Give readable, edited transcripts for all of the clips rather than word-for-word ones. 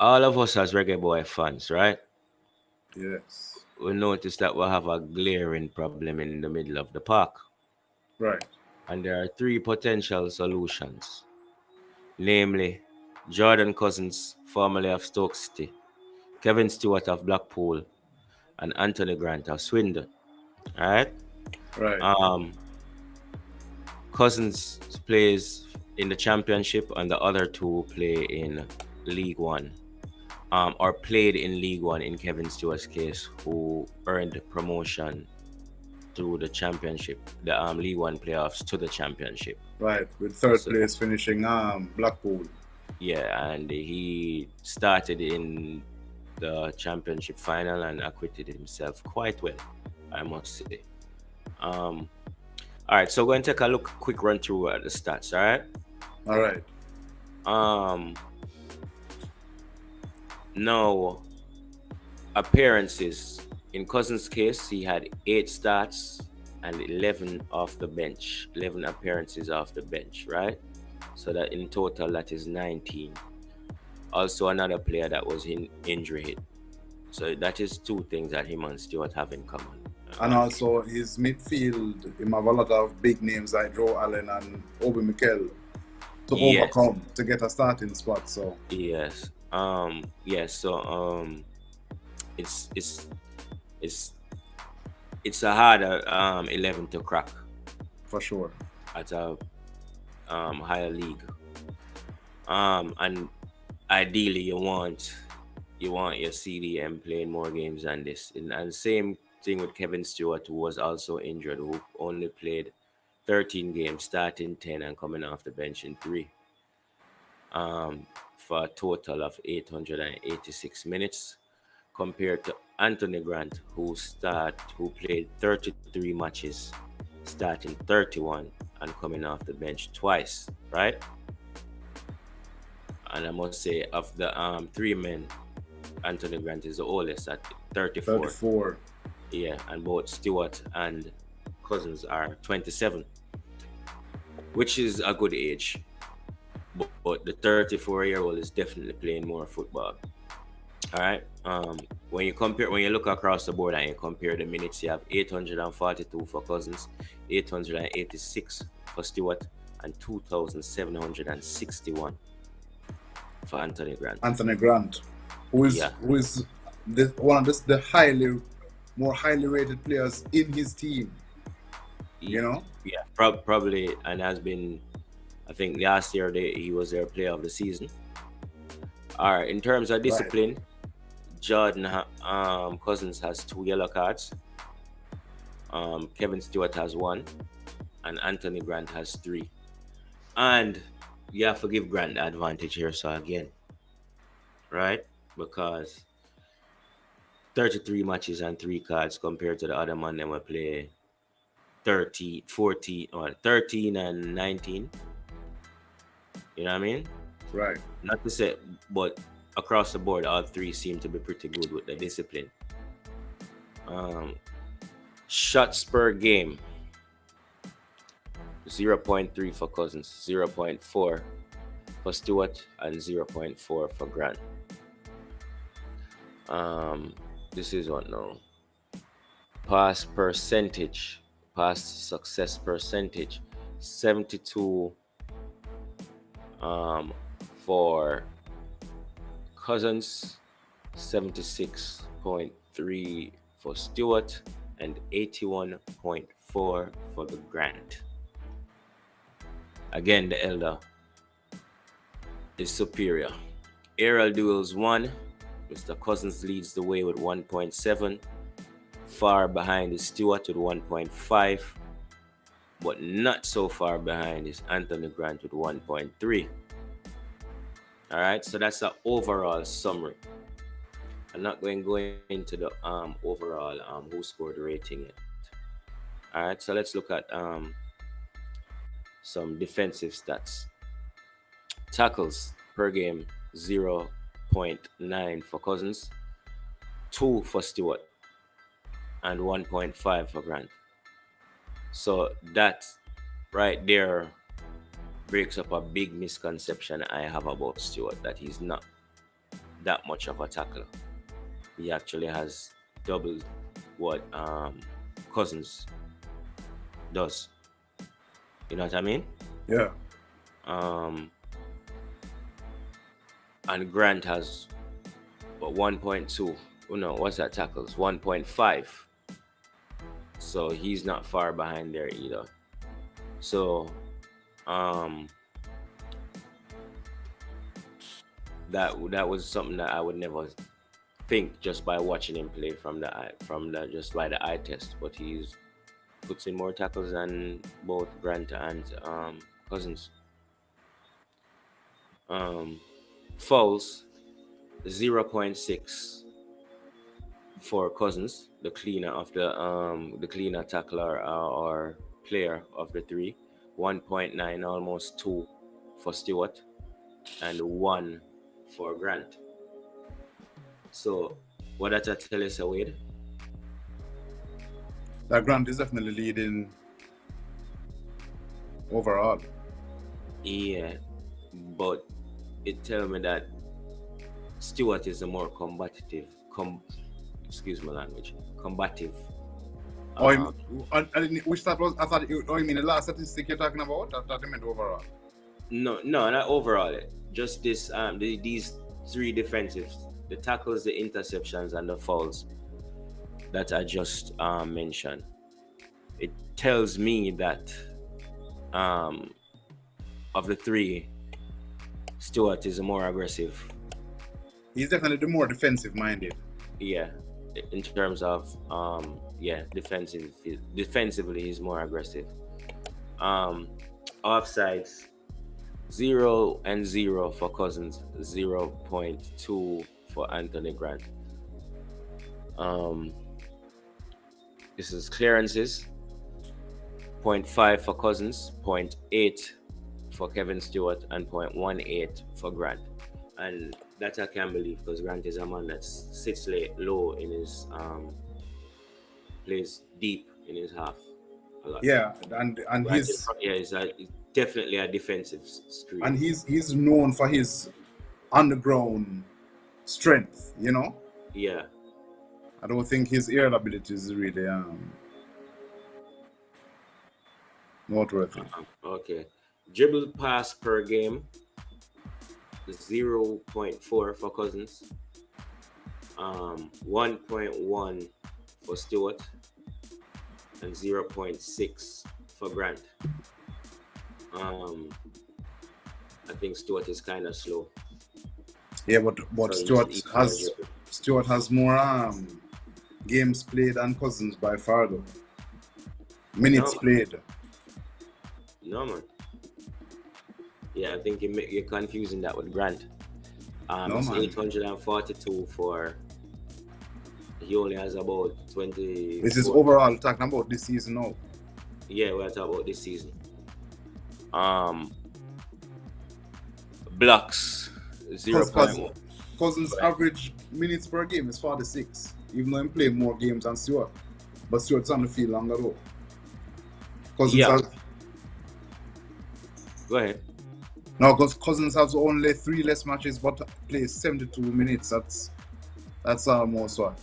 all of us as Reggae Boy fans, right? Yes. We notice that we have a glaring problem in the middle of the park, Right. and there are three potential solutions, namely Jordan Cousins, formerly of Stoke City, Kevin Stewart of Blackpool, and Anthony Grant of Swindon. All right. Right. Um, Cousins plays in the Championship, and the other two play in League One. Or played in League One in Kevin Stewart's case, who earned promotion through the Championship, the League One playoffs to the Championship. Right. With third So, place finishing Blackpool. yeah, and he started in the Championship final and acquitted himself quite well, I must say. Um, all right, so we're going to take a look, quick run through the stats. All right. All right. Um, Now, appearances. In Cousins' case, he had 8 starts and 11 off the bench, 11 appearances off the bench, right? So that in total, that is 19. Also, another player that was in injury hit. So that is two things that him and Stewart have in common. And also his midfield, he have a lot of big names like Joe Allen and Obi Mikel to Yes, overcome to get a starting spot. So yes, yes. So it's it's it's it's a harder 11 to crack for sure. at a higher league. And ideally you want your CDM playing more games than this. And same thing with Kevin Stewart, who was also injured, who only played 13 games, starting 10 and coming off the bench in three. For a total of 886 minutes, compared to Anthony Grant, who played 33 matches, starting 31 and coming off the bench twice, right? And I must say, of the three men, Anthony Grant is the oldest at 34. 34. Yeah, and both Stewart and Cousins are 27, which is a good age. But the 34-year-old is definitely playing more football. All right. When you look across the board and you compare the minutes, you have 842 for Cousins, 886 for Stewart, and 2,761 for Anthony Grant. Anthony Grant, who is Yeah, one of the more highly rated players in his team. You know? yeah, probably, and has been. I think last year he was their player of the season. All right. In terms of Right. discipline, Cousins has 2 yellow cards. Kevin Stewart has 1, and Anthony Grant has 3. And you have to give Grant the advantage here. So again, right? Because 33 matches and 3 cards compared to the other man, then will play 30, 40, or 13 and 19. You know what I mean? Right. Not to say, but across the board, all three seem to be pretty good with the discipline. Um, Shots per game, 0.3 for Cousins, 0.4 for Stewart, and 0.4 for Grant. This is what now. Pass percentage, pass success percentage, 72 for Cousins, 76.3 for Stewart, and 81.4 for the Grant. Again, the elder is superior. Aerial duels 1. Mr. Cousins leads the way with 1.7. Far behind is Stewart with 1.5. But not so far behind is Anthony Grant with 1.3. Alright, so that's the overall summary. I'm not going into the overall who scored the rating yet. Alright, so let's look at some defensive stats. Tackles per game, 0.9 for Cousins, 2 for Stewart, and 1.5 for Grant. So that right there breaks up a big misconception I have about Stewart, that he's not that much of a tackler. He actually has double what Cousins does. You know what I mean? Yeah. And Grant has 1.2. Oh no, what's that tackles? 1.5. So he's not far behind there either. So that was something that I would never think just by watching him play from the just by the eye test. But he's puts in more tackles than both Grant and Cousins. Fouls 0.6 for Cousins, the cleaner of the cleaner tackler or player of the three. 1.9, almost 2 for Stewart, and 1 for Grant. So what that I tell us, Wade? That Grant is definitely leading overall. Yeah, but it tell me that Stewart is a more combative. Excuse my language. Combative. Which stat was? I thought. You mean the last statistic you're talking about? I thought you meant overall. No, not overall. Just this. These three defensives: the tackles, the interceptions, and the fouls that I just mentioned. It tells me that of the three, Stewart is more aggressive. He's definitely the more defensive-minded. Yeah, in terms of defensively he's more aggressive. Offsides 0 and 0 for Cousins, 0.2 for Anthony Grant. This is clearances 0.5 for Cousins, 0.8 for Kevin Stewart, and 0.18 for Grant. And that I can't believe, because Grant is a man that sits low in his plays deep in his half a lot. Yeah, and he's he's definitely a defensive screen. And he's known for his underground strength, you know? Yeah. I don't think his aerial ability is really noteworthy. Okay. Dribble pass per game 0.4 for Cousins, 1.1 for Stewart, and 0.6 for Grant. I think Stewart is kind of slow. Yeah, but so Stewart has more games played than Cousins by far, though. Minutes played. No, man. Yeah, I think you're confusing that with Grant. It's 842 for. He only has about 20. This is overall talking about this season now. Yeah, we're talking about this season. Blocks 0.1. Cousins' average minutes per game is 46, even though he played more games than Stewart. But Stewart's on the field longer though. Go ahead. No, because Cousins has only 3 less matches, but plays 72 minutes. That's almost what?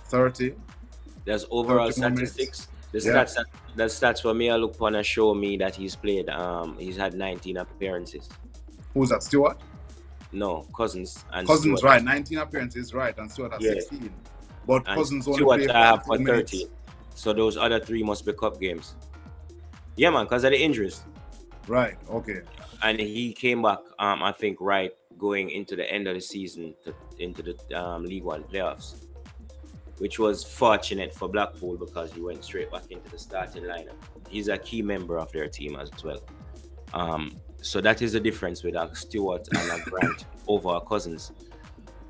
30? There's overall statistics. The stats for me I look upon and show me that he's played. He's had 19 appearances. Who's that? Stewart? No, Cousins. And Cousins, Stewart. right? 19 appearances, right? And Stewart has 16. But and Cousins only Stewart played for 30. So those other 3 must be cup games. Yeah, man, because of the injuries. Right. Okay. And he came back. I think right going into the end of the season into the League One playoffs, which was fortunate for Blackpool because he went straight back into the starting lineup. He's a key member of their team as well. So that is the difference with a Stewart and a Grant over Cousins.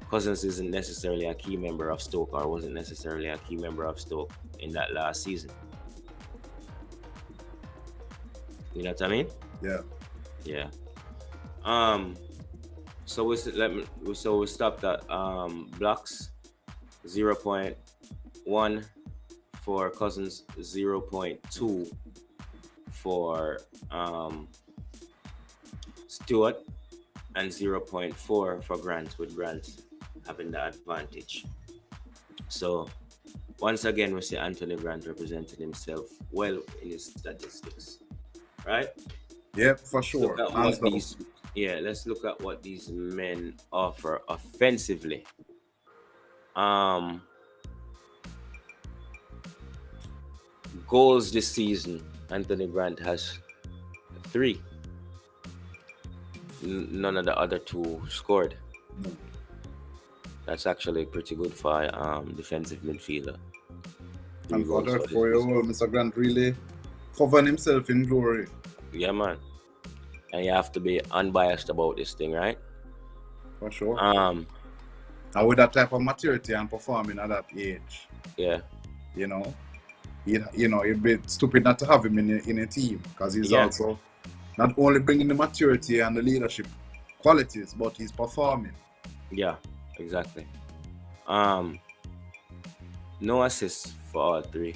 Cousins isn't necessarily a key member of Stoke, or wasn't necessarily a key member of Stoke in that last season. You know what I mean? Yeah. Yeah. So we stopped at blocks 0.1 for Cousins, 0.2 for Stewart, and 0.4 for Grant, with Grant having the advantage. So once again, we see Anthony Grant representing himself well in his statistics, right? Yep, for Let's look sure. at Hands what down. these let's look at what these men offer offensively. Goals this season, Anthony Grant has 3. None of the other 2 scored. No. That's actually pretty good for defensive midfielder. 3 And for goals that for this 4-year-old, Mr. Grant really covering himself in glory. Yeah, man. And you have to be unbiased about this thing, right? For sure. Um, And with that type of maturity and performing at that age, yeah, you know, it'd be stupid not to have him in a team, because he's Yeah. also not only bringing the maturity and the leadership qualities, but he's performing. yeah, exactly. No assists for all 3.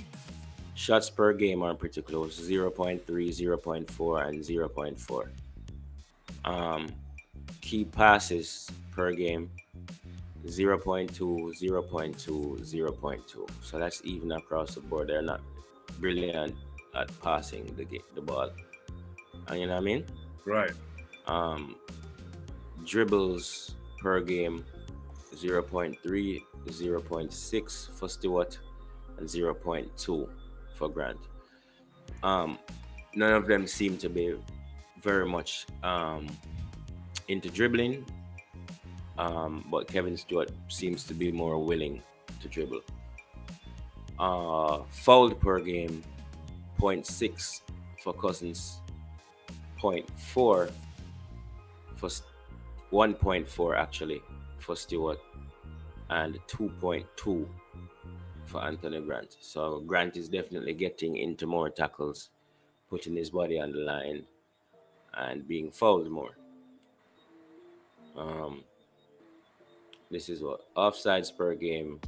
Shots per game are pretty close: 0.3, 0.4, and 0.4. Key passes per game: 0.2, 0.2, 0.2. So that's even across the board. They're not brilliant at passing the ball. And you know what I mean? Right. Dribbles per game: 0.3, 0.6 for Stewart, and 0.2 for Grant. None of them seem to be very much into dribbling, but Kevin Stewart seems to be more willing to dribble. Fouled per game: 0.6 for Cousins, 0.4 for 1.4 actually for Stewart, and 2.2 for Anthony Grant. So Grant is definitely getting into more tackles, putting his body on the line, and being fouled more. This is what offsides per game.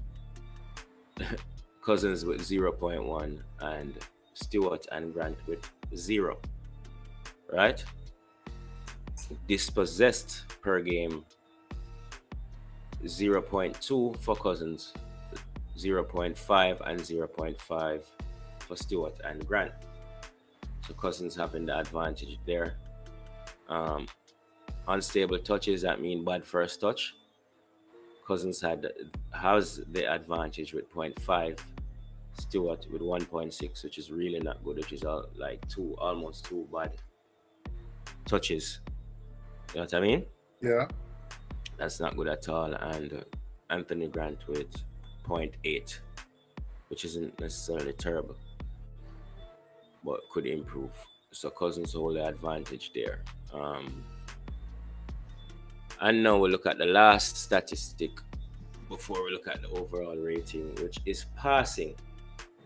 Cousins with 0.1 and Stewart and Grant with 0. Right? Dispossessed per game: 0.2 for Cousins, 0.5 and 0.5 for Stewart and Grant. So Cousins having the advantage there. Unstable touches, that mean bad first touch. Cousins has the advantage with 0.5. Stewart with 1.6, which is really not good, which is almost 2 bad touches. You know what I mean? Yeah. That's not good at all. And Anthony Grant with 0.8, which isn't necessarily terrible, but could improve. So Cousins hold the advantage there. And now we'll look at the last statistic before we look at the overall rating, which is passing.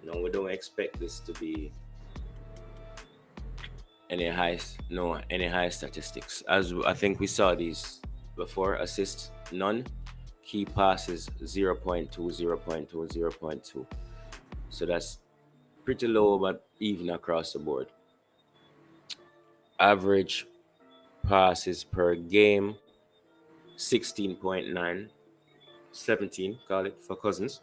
No, we don't expect this to be any high statistics. As I think we saw these before: assists, none; key passes, 0.2, 0.2, 0.2. So that's pretty low, but even across the board. Average passes per game: 16.9, 17, call it, for Cousins.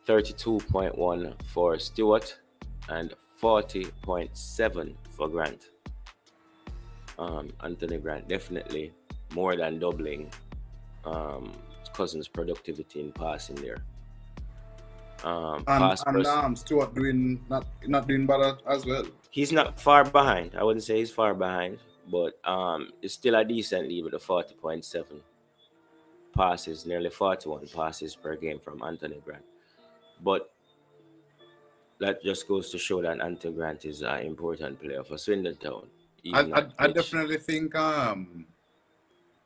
32.1 for Stewart, and 40.7 for Grant. Anthony Grant definitely more than doubling Cousins' productivity in passing there. Stewart not doing bad as well. He's not far behind. I wouldn't say he's far behind, but it's still a decent lead with a 40.7 passes, nearly 41 passes per game from Anthony Grant. But that just goes to show that Anthony Grant is an important player for Swindon Town. I definitely think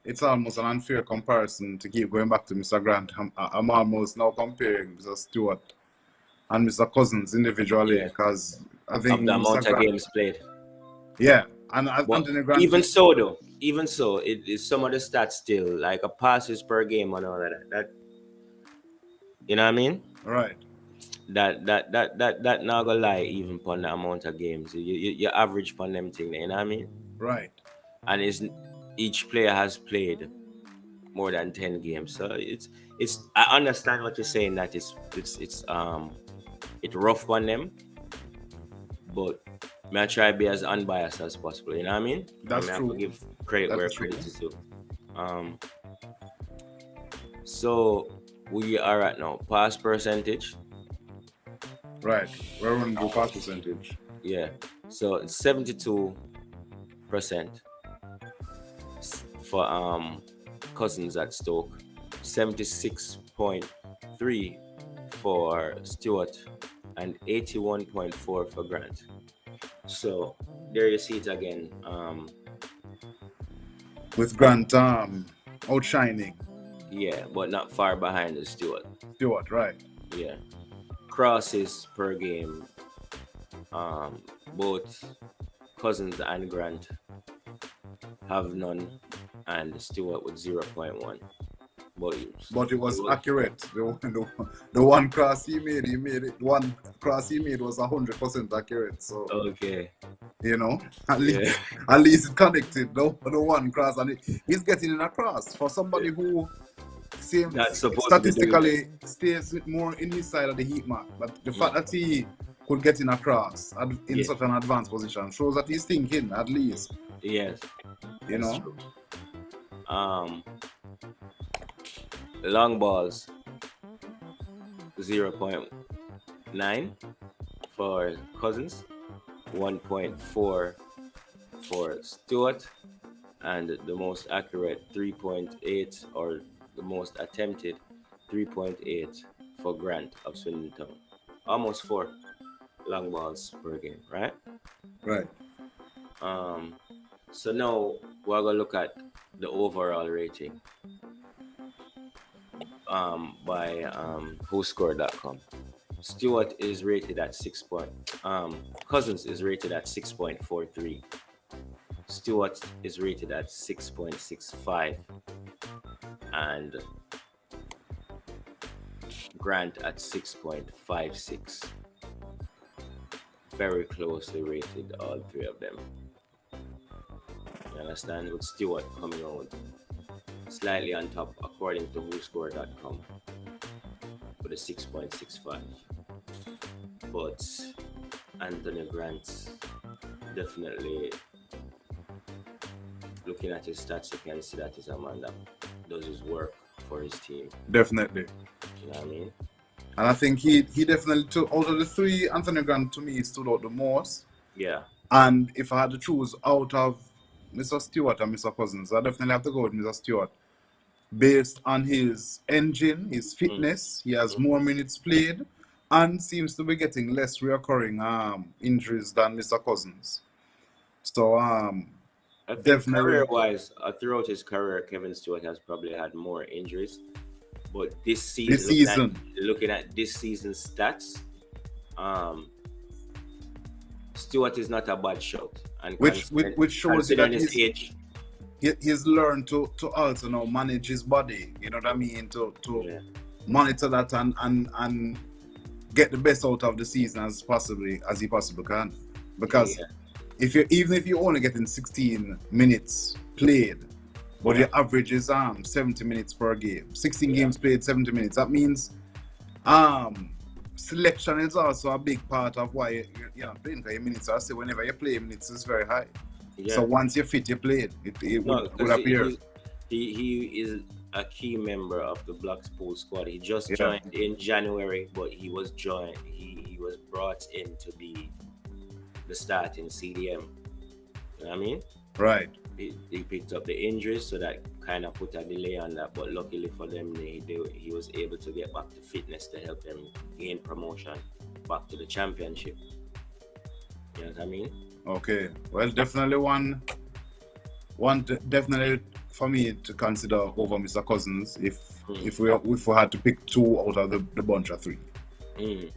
it's almost an unfair comparison to keep going back to Mr. Grant. I'm almost now comparing Mr. Stewart and Mr. Cousins individually, because I think of the amount of games played. Yeah, and Anthony Grant. Even so, it is some of the stats still like a passes per game and all of that. You know what I mean? Right. that not gonna lie even upon the amount of games. You average upon them thing, you know what I mean? Right. And it's each player has played more than 10 games. So it's I understand what you're saying, that it's rough on them, but may I try to be as unbiased as possible, you know what I mean? I That's mean, I have to true. give credit where That's true. credit is due. Um so we are at now pass percentage. Right. We're running the pass percentage. Yeah. So it's 72% for Cousins at Stoke, 76.3 for Stewart, and 81.4 for Grant. So there you see it again. With Grant outshining Yeah, but not far behind the Stewart. Stewart, right. Yeah. Crosses per game. Both Cousins and Grant have none, and Stewart with 0.1. But it was accurate. The one cross he made it. One cross he made was 100% accurate. So Okay. you know, at Yeah. least at least it's connected. The one cross, and he's getting in a cross for somebody who seems That's supposed to be doing statistically stays more in his side of the heat map. But the fact that he could get in a cross in Yeah. such an advanced position shows that he's thinking, at least. Yes. You That's know. true. Long balls 0.9 for Cousins, 1.4 for Stewart, and the most accurate 3.8, or the most attempted 3.8 for Grant of Swindon Town. Almost 4 long balls per game, right? Right. So now we're gonna look at the overall rating by whoscore.com. Stewart is rated at Cousins is rated at 6.43. Stewart is rated at 6.65, and Grant at 6.56. Very closely rated, all three of them. You understand? With Stewart coming out slightly on top according to whoscore.com with a 6.65. But Anthony Grant, definitely looking at his stats, you can see that he's a man that does his work for his team. Definitely. You know what I mean? And I think he definitely took, out of the three, Anthony Grant to me stood out the most. Yeah. And if I had to choose out of Mr. Stewart and Mr. Cousins, I definitely have to go with Mr. Stewart. Based on his engine, his fitness, he has more minutes played and seems to be getting less recurring injuries than Mr. Cousins. So I think definitely, career-wise, throughout his career, Kevin Stewart has probably had more injuries. But this season, looking at this season's stats, Stewart is not a bad shot, and which shows you that his age, he's learned to also now manage his body. You know what I mean? To monitor that and get the best out of the season as he possibly can. Because even if you're only getting 16 minutes played, but your average is 70 minutes per game, 16 games played, 70 minutes. That means selection is also a big part of why you're not playing for your minutes. I say whenever you play minutes, it's very high. Yeah. So once you're fit, you play it would appear. He is a key member of the Blackpool squad. He just joined in January, but he was brought in to be the starting CDM. You know what I mean? Right. He picked up the injuries, so that kind of put a delay on that. But luckily for them, he was able to get back to fitness to help them gain promotion back to the championship. You know what I mean? Okay. Well, definitely one definitely for me to consider over Mr. Cousins if we had to pick two out of the bunch of three. You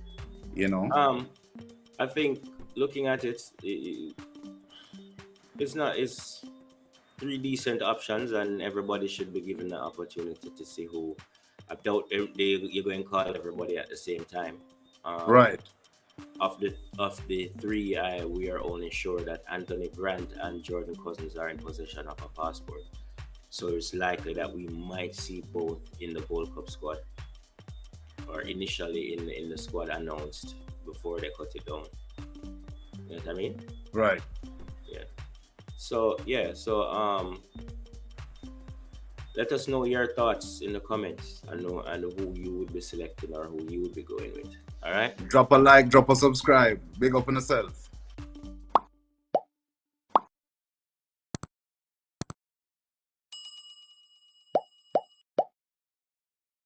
know. I think looking at it, it's three decent options, and everybody should be given the opportunity to see who. I doubt you're going to call everybody at the same time. Right. Of the three, we are only sure that Anthony Grant and Jordan Cousins are in possession of a passport. So it's likely that we might see both in the Gold Cup squad, or initially in the squad announced before they cut it down. You know what I mean? Right. Yeah. So let us know your thoughts in the comments and who you would be selecting or who you would be going with. All right. Drop a like, drop a subscribe. Big up on yourself.